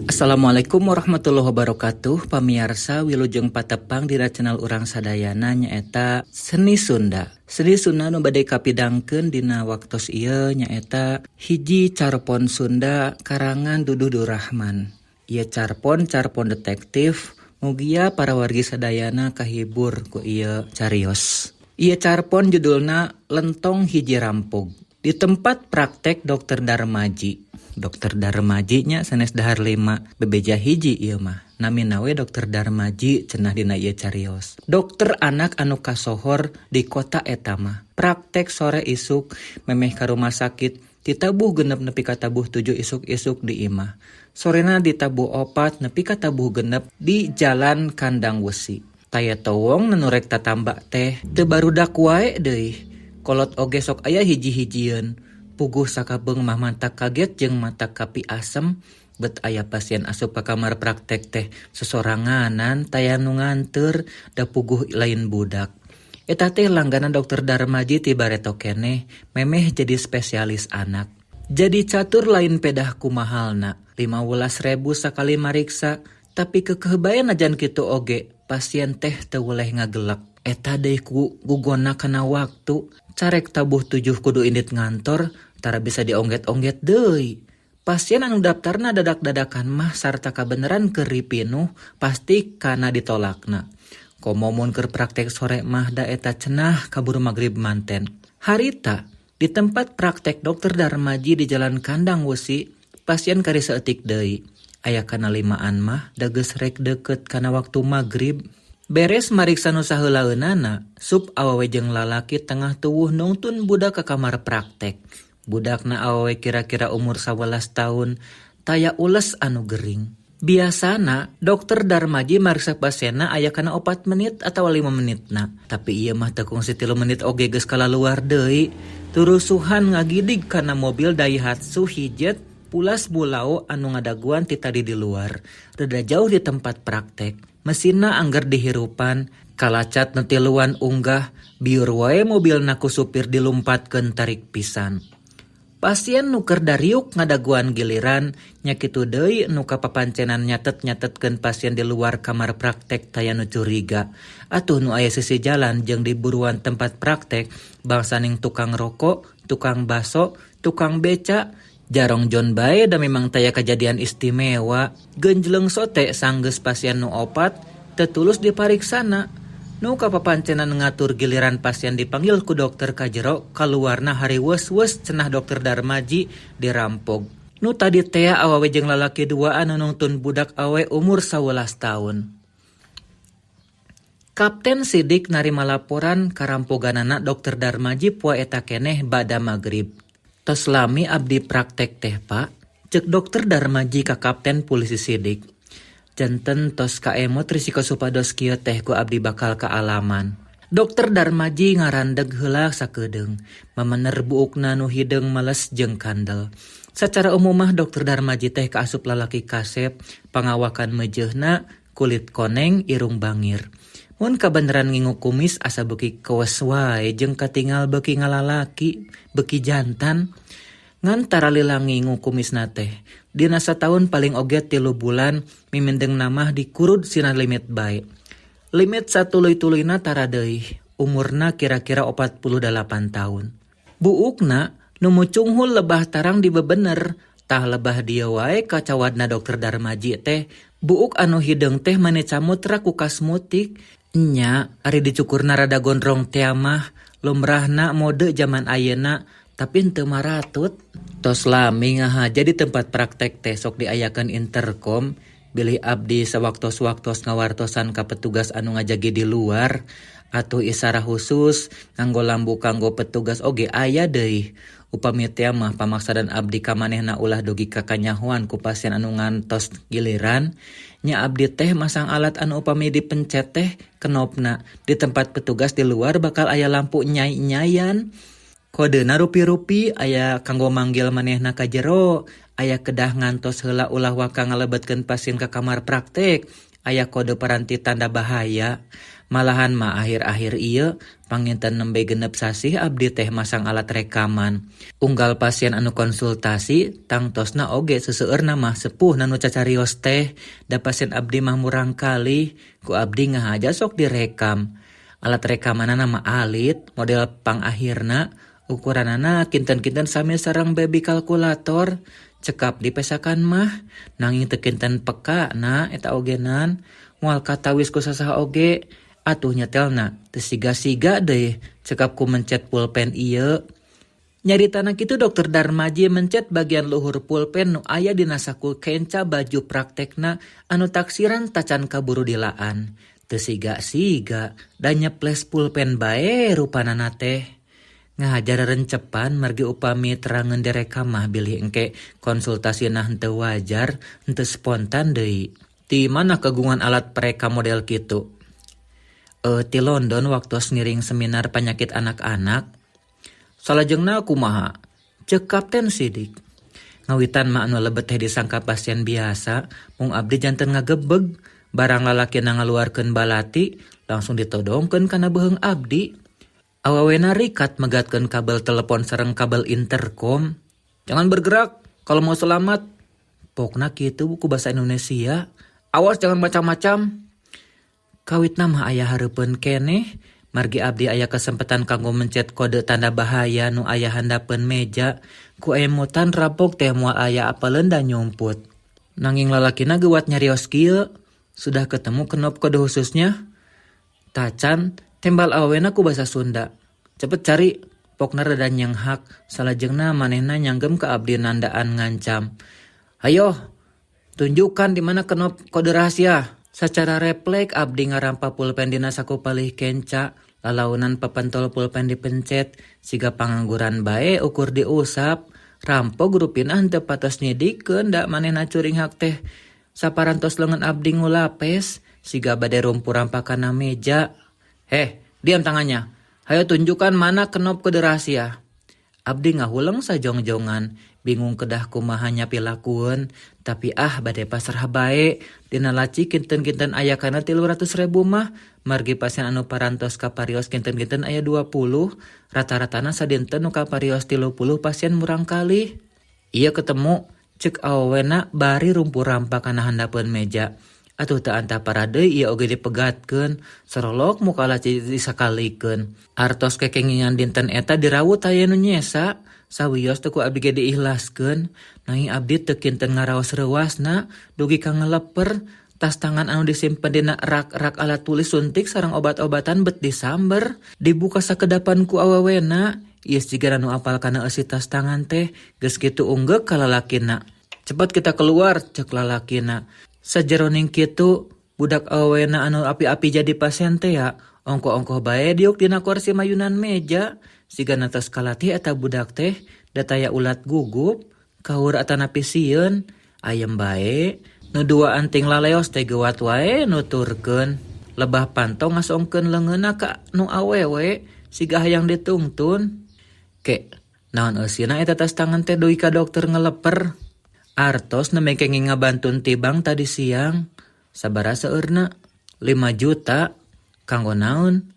Assalamualaikum warahmatullahi wabarakatuh. Pamirsa Wilujeng Patepang dina channel urang sadayana nyaeta Seni Sunda. Seni Sunda nu bade kapidangkeun dina waktos ieu nyaeta hiji carpon Sunda karangan Duduh Rahman. Ieu carpon detektif mugia para wargi sadayana kahibur ku ieu carios. Ieu carpon judulna Lentong Hiji Rampug. Di tempat praktek Dokter Darmaji. Dokter Darmaji nya sanes dahar 5 bebeja hiji ieu mah. Namina we Dokter Darmaji cenah dina ieu carios. Dokter anak anu kasohor di kota eta mah. Praktek sore isuk memeh ka rumah sakit ditabuh genep nepi ka tabuh 7 isuk-isuk di imah. Sorena ditabuh 4 nepi ka tabuh genep di Jalan Kandang Wesi. Taya towong nanurek tatamba teh teu barudak wae deui. Kolot oge sok aya hiji-hijieun. Puguh sakabeung mah mantak kaget jeung mata kapi asem. Bet aya pasien asup ka kamar praktek teh sesoranganan taya nu nganteur da puguh lain budak. Eta teh langganan Dokter Darmaji ti bareto keneh memeh jadi spesialis anak. Jadi catur lain pedah kumahalna. 15.000 sakali mariksa. Tapi kekeh bae najan kitu oge pasien teh teu weleh ngagelak. Eta deui ku gugona kana waktu. Carek tabuh 7 kudu indit ngantor, tara bisa diongget-ongget deui. Pasien anu daftarna dadak-dadakan mah sarta kabeneran keur ripinuh pasti kana ditolakna. Komo mun keur praktek sore mah da eta cenah kaburu magrib manten. Harita di tempat praktek Dokter Darmaji di Jalan Kandang Wesi, pasien kari saeutik deui. Aya kana 5an mah da geus rek deukeut kana waktu magrib. Beres mariksa nu saheulaeunana, sup awewe jeung lalaki tengah tuwuh nungtun budak ka kamar praktek. Budakna awewe kira-kira umur 11 tahun, taya ules anu gering. Biasana, Dokter Darmaji mariksa pasienna aya kana 4 menit atawa 5 menitna. Tapi ieu mah teu kungsi 3 menit oge geus kalaluar deui. Turusuhan ngagidig kana mobil Daihatsu Hijet pulas bulau anu ngadaguan ti tadi di luar. Rada jauh di tempat praktek. Mesinna angger dihirupan, kalacat netiluan unggah, biur wae mobilna ku supir dilumpatkeun tarik pisan. Pasien nuker dariuk ngadaguan giliran, nya kitu deui nu kapapancenan nyatet-nyatetkeun pasien di luar kamar praktek taya nu curiga. Atuh nu aya sisi jalan jeung di buruan tempat praktek, bangsaning tukang rokok, tukang baso, tukang beca, jarong John bae da memang taya kejadian istimewa. Genjleung sote sanggeus pasien nu opat tetulus dipariksana. Nu kapapancenan ngatur giliran pasien dipanggil ku dokter ka jero kaluarna hari weus-weus cenah Dokter Darmaji dirampog. Nu tadi teh awewe jeung lalaki duaan anu nungtun budak awe umur 11 tahun. Kapten Sidik narima laporan karampoganana Dokter Darmaji poe eta keneh bada magrib. Tos lami abdi praktek teh pak, cek Dokter Darmaji ka Kapten Polisi Sidik. Janten tos kaemot risiko supados kieu teh ku abdi bakal ka alaman. Dokter Darmaji ngarandeg heula sakedeung, mamener buukna nu hideung meles jeung kandel. Sacara umum mah Dokter Darmaji teh kaasup lalaki kasep, pangawakan mejeuna, kulit koneng, irung bangir. Mun kabeneran ngingu kumis asa beuki kewes wae jeung katingal beuki ngalalaki, beuki jantan. Ngan tara lila ngingu kumisna teh. Dina sataun paling oge 3 bulan mimindeng namah dikurud sina limit bae. Limit satuluy-tuluyna tara deui. Umurna kira-kira 48 tahun. Buukna nu mucunghul lebah tarang dibebener. Tah lebah dia wae kacawadna Dokter Darmaji teh. Buuk anu hideung teh mane camutra ku kasmutik. Nya, ari dicukurna rada gondrong teh mah lumrahna mode zaman ayeuna tapi henteu maratut. Tos lami ngahaja di tempat praktek teh sok diayakeun interkom, bilih abdi sawaktos-waktos ngawartosan ka petugas anu ngajagi di luar, atuh isarah khusus nganggo lambu kanggo petugas oge aya deui. Upami teh mah pamaksadan abdi ka manehna ulah dugi ka kanyahoan ku pasien anu ngantos giliran, nya abdi teh masang alat anu upami dipencet teh kenopna. Di tempat petugas di luar bakal aya lampu nyai-nyayan. Kodena rupi-rupi aya kanggo manggil manehna ka jero, aya kedah ngantos heula ulah waka ngalebetkeun pasien ka kamar praktek, aya kode peranti tanda bahaya. Malahan mah akhir-akhir ieu panginten nembe genep sasih abdi teh masang alat rekaman. Unggal pasien anu konsultasi tangtosna oge seseueurna mah sepuh nanu cacarios teh. Da pasien abdi mah murang kali ku abdi ngahaja sok direkam. Alat rekamanana mah alit model pangakhirna ukuranana kinten-kinten sami sareng baby kalkulator. Cekap dipesakan mah nanging teu kinten peka na eta ogenan moal katawis ku sasaha oge. Atuh nyetelna teu siga-siga deui cekap ku mencet pulpen ieu. Nyaritana kitu Dokter Darmaji mencet bagian luhur pulpen nu aya dina saku kenca baju praktekna anu taksiran tacan kaburu dilaan. Teu siga-siga da nyeples pulpen bae rupanana teh. Ngahajar rencepan margi upami terangeun direkam mah bilih engke konsultasina henteu wajar, henteu spontan deui. Ti mana kagungan alat perekam model kitu? Ti London waktu ngiring seminar penyakit anak-anak. Salajengna kumaha? Cek Kapten Sidik. Ngawitan mah anu lebet teh disangka pasien biasa, mung abdi janten ngagebeg, barang lalaki ngaluarkeun balati langsung ditodongkeun kana beheung abdi. Awawena rikat megatkeun kabel telepon sareng kabel intercom. Jangan bergerak kalau mau selamat. Pokna kitu buku bahasa Indonesia. Awas jangan macam-macam. Kawitna mah aya hareupeun keneh, margi abdi aya kesempatan kanggo mencet kode tanda bahaya nu aya handapeun meja, ku emutan rapok teh moal aya apaleun da nyumput. Nanging lalakina geuwat nyarios kieu, sudah ketemu kenop kode khususnya? Tacan, tembal awena ku basa Sunda. Cepet cari, pokna rada nyenghak, salajengna manehna nyanggem ke abdi nandaan ngancam. Ayo, tunjukkan di mana kenop kode rahasia. Secara refleks abdi ngarampa pulpen dina saku palih kenca, lalaunan papentol pulpen dipencet, siga pangangguran bae ukur diusap, rampok rupina henteu patos nyidikeun da manehna curing hak teh. Saparantos leungeun abdi ngulapes, siga bade rumpu rampakana meja. Diam tangannya. Hayo tunjukkan mana kenop kode rahasia. Abdi ngahuleng sajong-jongan, bingung kedah kumaha nyapilakueun, tapi bade pasrah bae. Dina laci kinten-kinten aya kana 300.000 mah, margi pasien anu parantos ka parios kinten-kinten aya 20, rata-ratana sadinten nu ka parios 30 pasien murang kali. Ieu ketemu, cek awena bari rumpu rampak kana handapeun meja. Atuh teu anta paradeui ieu oge dipegatkeun, serolok muka laci disakalikeun. Artos kekengingan dinten eta dirawut aya nu nyesa, sawios teu ku abdi ge diihlaskeun, nanging abdi teu kinten ngaraos reuasna, dugi ka ngeleper, tas tangan anu disimpen dina rak-rak alat tulis suntik sareng obat-obatan bet disamber, dibuka sakedapan ku awawena, ieu siga anu apal kana eusi tas tangan teh, geus kitu unggek ka lalakina. Cepet kita keluar, cek lalakina. Sajeroning kitu, budak awawena anu api-api jadi pasien teh ya, ongko-ongko bae diuk dina kursi mayunan meja, siga natos kalatih eta budak teh, dataya ulat gugup, kaur atana pisieun, ayem bae, nu dua anting laleos teh geuwat wae nuturkeun, lebah pantong ngasongkeun leungeunna ka nu awewe, siga hayang ditungtun. Naon eusina eta tas tangan teh dugi ka dokter ngeleper. Artos nemekeng ngabantun tibang tadi siang. Sabara seueurna? 5 juta. Kanggo naon?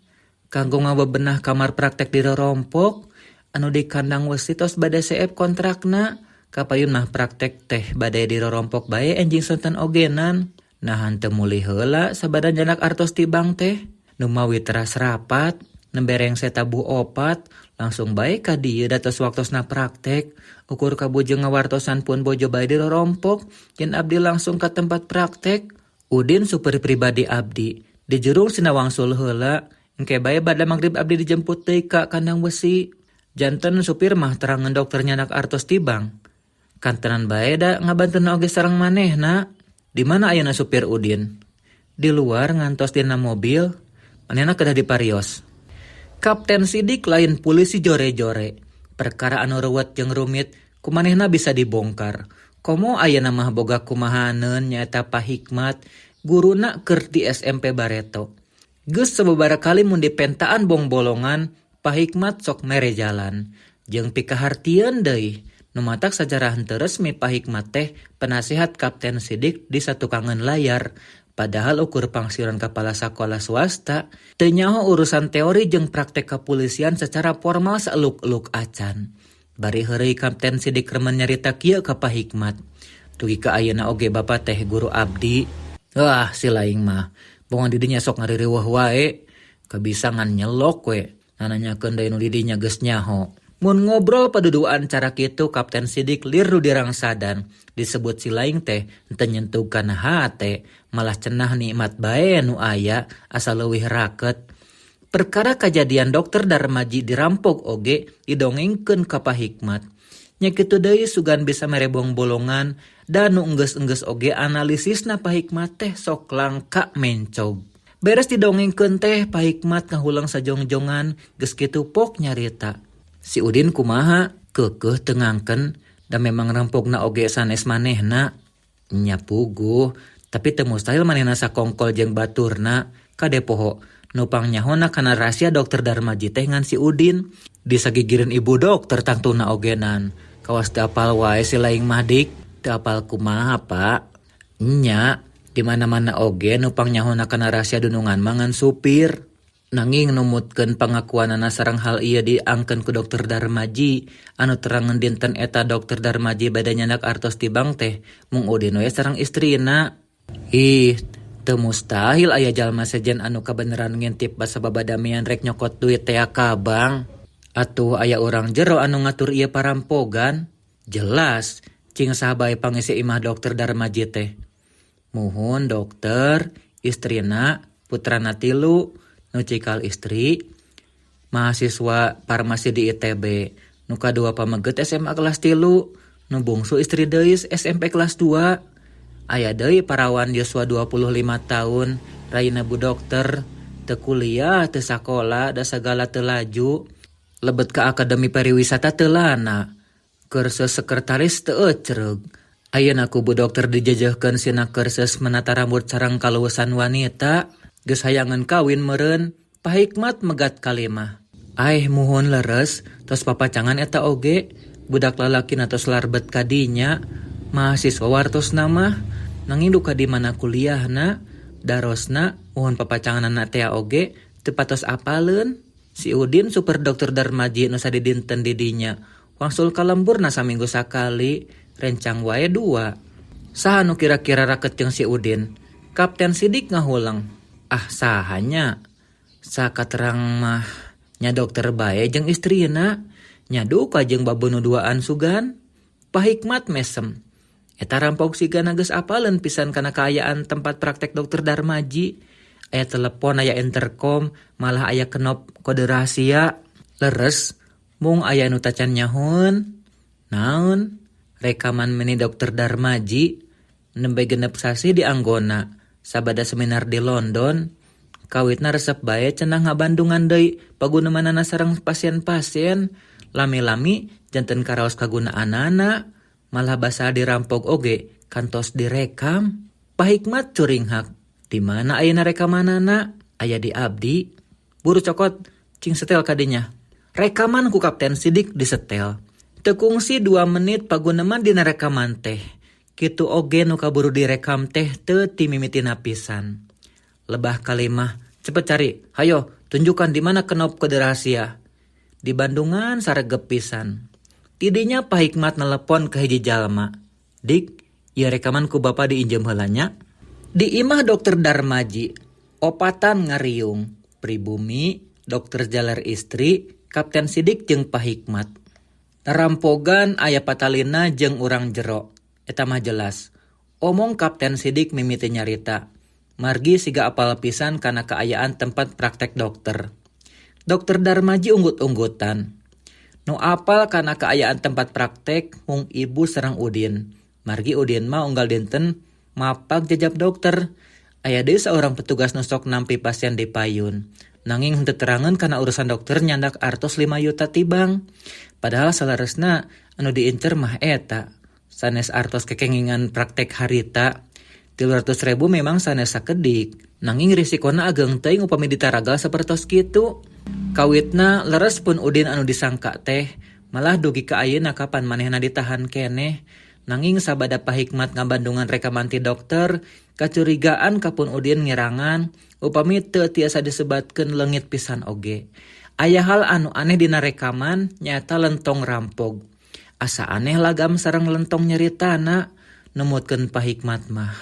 Kanggo ngabebenah kamar praktek di rorompok. Anu di kandang wesi tos bade CF kontrakna. Kapayun mah praktek teh bade di rorompok bae enjing sonten ogenan. Nah henteu meuli heula sabada janak artos tibang teh. Nu mawi teras rapat, nembereng setabu opat, langsung bae ka dieu datos waktosna praktek. Ukur kabujeng ngawartosan pun bojo bae di rorompok, yen abdi langsung ka tempat praktek. Udin supir pribadi abdi, di jurung sinawangsul heula, engke bae bada magrib abdi dijemput deui ka kandang besi. Janten supir mah terangeun dokter nyanak artos tibang. Kantenan bae da ngabantuan oge sareng manehna. Di mana ayeuna supir Udin? Di luar ngantos dina mobil, manehna kedah di parios. Kapten Sidik lain polisi jore-jore. Perkara anu reuet jeung rumit kumanehna bisa dibongkar. Komo ayeuna mah boga kumahaneun nyaeta Pak Hikmat, guruna keur di SMP Bareto. Geus sababaraha kali mun dipentaan bong-bolongan, Pak Hikmat sok mere jalan. Jeung pikahartieun deui, nu matak sajarah henteu resmi Pak Hikmat teh penasehat Kapten Sidik di satukangeun layar. Padahal ukur pangsiran kepala sekolah swasta, teu nyaho urusan teori jeung praktek kepolisian secara formal saeluk-eluk acan. Bari heureuy Kapten Sidik remen nyarita kieu ka Pak Hikmat. Dugi ka ayeuna oge Bapak teh guru abdi. Wah, si laing mah. Bongan didinya sok ngarireuweuh wae. Kebisangan nyelok we. Nananyakeun deui nu didinya geus nyaho. Mun ngobrol paduduan cara kitu Kapten Sidik liru dirangsadan. Disebut si laing teh henteu nyentuh kana hate, malah cenah nikmat bae nu aya asal leuwih raket. Perkara kejadian Dokter Darmaji dirampok oge didongengkeun ka Pak Hikmat. Nya kitu deui sugan bisa merebong bolongan dan nu enggeus-enggeus oge analisisna Pak Hikmat teh sok langka mencog. Beres didongengkeun teh Pak Hikmat ngahulang sajongjongan geus kitu pok nyarita. Si Udin kumaha keukeuh teu ngangken da memang rampogna oge sanes manehna. Nya puguh, tapi teu mustahil manehna sakongkol jeung baturna. Kade poho nupang nyahona kana rahasia Dokter Darmaji teh ngan si Udin. Disagigireun ibu dokter tangtuna ogenan. Kawas teu apal wae si laing mah dik. Teu apal kumaha, Pak? Nya, di mana-mana oge nupang nyahona kana rahasia dunungan mangan supir. Nanging numutkeun pangakuanana sareng hal ieu diangkeun ku Dokter Darmaji, anu terangeun dinten eta Dokter Darmaji bade nyandak artos tibang teh mung Udin we sareng istrina. Ih, teu mustahil aya jalma sejen anu kabeneran ngintip basa babadamean rek nyokot duit teh ka Bang. Atuh aya urang jero anu ngatur ieu parampogan. Jelas, cing saha bae pangisi imah Dokter Darmaji teh. Muhun dokter, istrina, putrana 3, nu cikal istri, mahasiswa farmasi di ITB, nu kadua pameget SMA kelas 3, nu bungsu istri deui SMP kelas 2. Aya deui parawan Yosua 25 tahun, raina bu dokter, teu kuliah, teu sakola, da sagala teu laju, lebet ka akademi pariwisata teu lana, kursus sekretaris teu ecreug. Ayeuna ku bu dokter dijajahkeun sina kursus menata rambut sareng kaluwesan wanita. Geus hayangan kawin meureun, Pak Hikmat megat kalimah. Aih muhun leres, tos papacangan eta oge, budak lalakina tos larbet kadinya, mahasiswa wartosna mah, nanging duka di mana kuliahna, darosna, muhun papacanganana teh oge, teu patos apaleun. Si Udin super Dokter Darmaji nu sadidinten didinya, wangsul kalemburna saminggu sakali, rencang wae 2. Saha nu kira-kira raket jeung si Udin? Kapten Sidik ngahulang. Ah sahanya, sakaterang mah nya dokter bae jeung istrina, nya duka jeung babu nu duaan sugan. Pak Hikmat mesem. Eta rampok sigana geus apaleun pisan kana kaayaan tempat praktek Dokter Darmaji. Aya telepon, aya intercom, malah aya kenop kode rahasia. Leres, mung aya nu tacan nyahun. Naon? Rekaman meni Dokter Darmaji nembe genep sasi di anggona. Sabada seminar di London, kawitna resep bae cenah ngabandungan deui pagunemanana sareng pasien-pasien. Lami-lami janten karaos kagunaanana, malah basa dirampok oge kantos direkam. Pak Hikmat curinghak, di mana ayeuna rekamanana? Aya di abdi. Buru cokot, cing setel kadinya. Rekaman ku Kapten Sidik disetel. Teu kungsi 2 menit paguneman dina rekaman teh. Kitu oge nu kaburu direkam teh teu timimitina pisan. Lebah kalimah, cepet cari. Hayo, tunjukkan di mana kenop kode rahasia. Di Bandungan saregep pisan. Tidinya Pak Hikmat nelepon ke hiji jalma. Dik, ieu rekaman ku Bapa diinjem heula nya. Di imah Dokter Darmaji, opatan ngariung, pribumi, dokter jaler istri, Kapten Sidik jeung Pak Hikmat. Rampogan aya patalina jeung urang jero. Eta mah jelas. Omong Kapten Sidik mimiti nyarita. Margi siga apal pisan kana kaayaan tempat praktek dokter. Dokter Darmaji unggut-unggutan. Nu apal kana kaayaan tempat praktek mung ibu sareng Udin. Margi Udin mah unggal dinten mapak jajab dokter. Aya deui saurang petugas nu sok nampi pasien di payun. Nanging henteu terangeun kana urusan dokter nyandak artos 5 juta tibang. Padahal salaresna anu diincer mah eta. Sanes artos kekengingan praktek harita, 300.000 memang sanes sakedik. Nanging risikona ageng teuing upami ditaragal sapertos kitu. Kawitna leres pun Udin anu disangka teh, malah dugi ka ayeuna kapan manehna ditahan keneh. Nanging sabada Pak Hikmat ngabandungan rekaman ti dokter, kacurigaan kapun udin ngirangan, upami teu tiasa disebatkeun leungit pisan oge. Aya hal anu aneh dina rekaman nyaeta lentong rampog. Asa aneh lagam sareng lentong nyeritana, nemutkeun Pak Hikmat mah.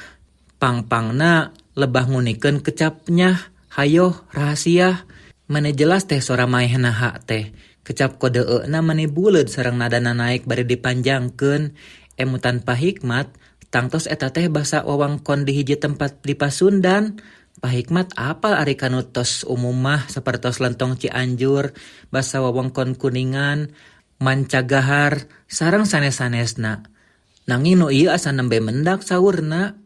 Pangpangna lebah ngunikeun kecapnya, hayo rahasia. Mane jelas teh sora maehna hak teh. Kecap kodeuna mane buleud sareng nadana naik bari dipanjangkeun. Emutan Pak Hikmat, tangtos eta teh basa wewengkon di hiji tempat di Pasundan. Pak Hikmat apal ari kanu tos umum mah sapertos lentong Cianjur, basa wewengkon Kuningan, Mancagahar, sareng sanes-sanesna. Nanging nu ieu asa nembe mendak saurna.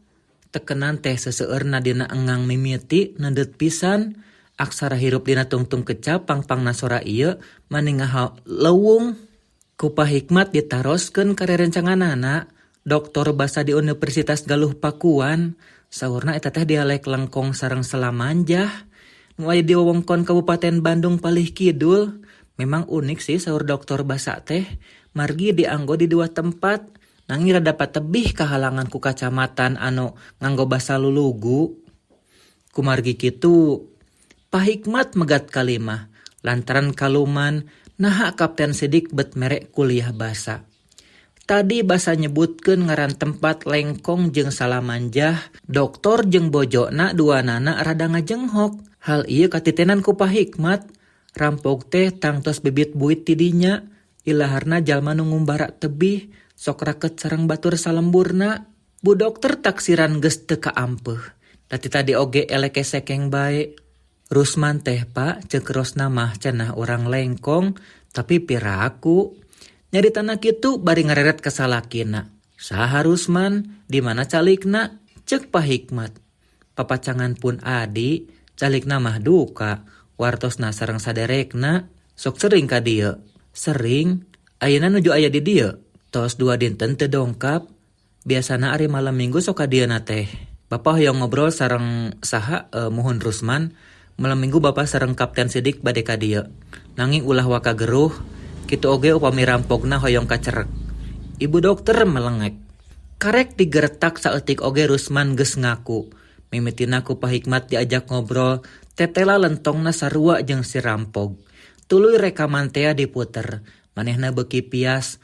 Tekenan teh seseueurna dina engang mimiti nendeut pisan. Aksara hirup dina tungtung kecap pangpangna sora ieu maningaha leuwung. Ku Pak Hikmat ditaroskeun ka rerencanganana doktor basa di Universitas Galuh Pakuan. Saurna eta teh dialek Lengkong sareng Selamanjah. Nu aya di wewengkon Kabupaten Bandung Palih Kidul. Memang unik sih saur doktor basa teh. Margi dianggo di dua tempat. Nanging rada patebih kahalangan ku kacamatan anu nganggo basa Lulugu. Kumargi kitu Pak Hikmat megat kalimah lantaran kaluman naha Kapten Sidik bet merek kuliah basa. Tadi basa nyebutkeun ngaran tempat Lengkong jeung Salamanjah, doktor jeung bojona duanana rada ngajenghok. Hal ieu katitenan ku Pak Hikmat. Rampog teh tangtos bibit buit ti dinya, ilaharna jalma nu ngumbara tebih, sok raket sareng batur salemburna. Bu dokter taksiran geus teu kaampeuh. Tadi oge eleke sekeng bae. Rusman teh Pak ceuk rosna mah cenah urang Lengkong tapi piraku. Nyaritana kitu bari ngareret ka salakina. Saha Rusman? Di mana calikna? Ceuk Pak Hikmat. Papacangan pun adi, calikna mah duka. Wartosna sareng saderekna sok sering ka dieu. Sering? Ayeuna nuju aya di dieu. Tos 2 dinten teu dongkap. Biasana ari malam Minggu sok ka dieuna teh. Bapak hoyong ngobrol sareng saha muhun Rusman. Malam Minggu Bapak sareng Kapten Sidik bade ka dieu. Nanging ulah waka geruh, kitu oge upami rampogna hoyong kacerek. Ibu dokter melengek. Karek digertak saeutik oge Rusman geus ngaku. Mimitina ku Pak Hikmat diajak ngobrol, tetela lentongna sarua jeung si rampog. Tuluy rekaman teh diputer. Manehna beuki pias.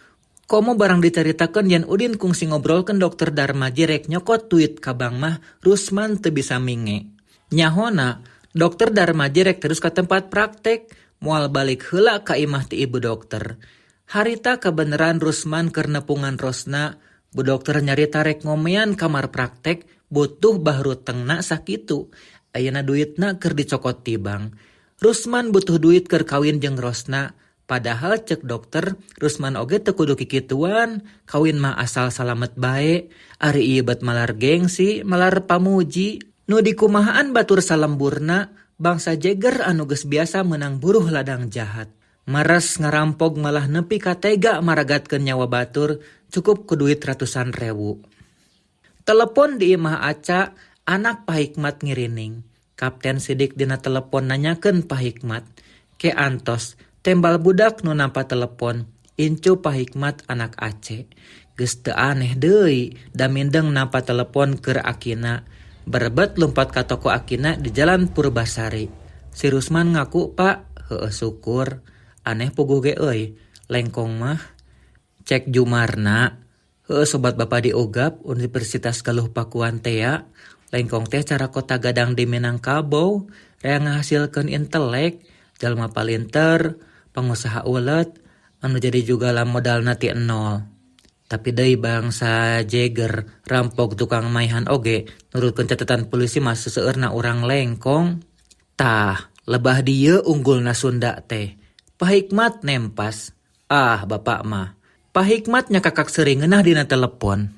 Komo barang dicaritakeun yen udin kungsi ngobrolkeun dokter Darmaji rek nyokot duit ka bank mah Rusman teu bisa minge. Nyahona Dokter Darmaji rek terus ke tempat praktek, moal balik heula ka imah ti ibu dokter. Harita kebeneran Rusman keur nepungan rosna, bu dokter nyarita rek ngomean kamar praktek, butuh bahrutengna sakitu. Ayeuna duitna keur dicokot ti bank. Rusman butuh duit keur kawin jeung rosna, padahal cek dokter Rusman oge teu kudu kikituan, kawin mah asal salamet bae. Ari ieu bet malar gengsi, malar pamuji. Nu dikumahaan batur salemburna, bangsa jeger anu geus biasa menang buruh ladang jahat. Mares ngarampog malah nepi ka tega maragatkeun nyawa batur, cukup ku duit ratusan rewu. Telepon di imah Aca, anak Pak Hikmat ngirining. Kapten Sidik dina telepon nanyakeun Pak Hikmat, "Ke antos, tembal budak nu nampa telepon, incu Pak Hikmat anak Aceh. Geus teu aneh deui, da mindeng nampa telepon keur akina. Berebet lompat ka toko akina di Jalan Purbasari. Si Rusman ngaku, Pak, heueuh syukur. Aneh puguh ge euy, Lengkong mah. Cek Jumarna, heueuh sobat Bapa di UGAP Universitas Galuh Pakuan tea. Lengkong teh cara kota gadang di Minangkabau, rea ngahasilkeun intelek, jalma palinter, pengusaha ulet, anu jadi juga lah modalna ti nol. Tapi deui bangsa jeger, rampok tukang maihan oge, nurutkeun catatan polisi mah seseueurna urang Lengkong. Tah, lebah dieu unggulna Sunda teh. Pak Hikmat nempas. Ah, Bapak mah. Pak Hikmat nyakakak seuring ngeunah dina telepon.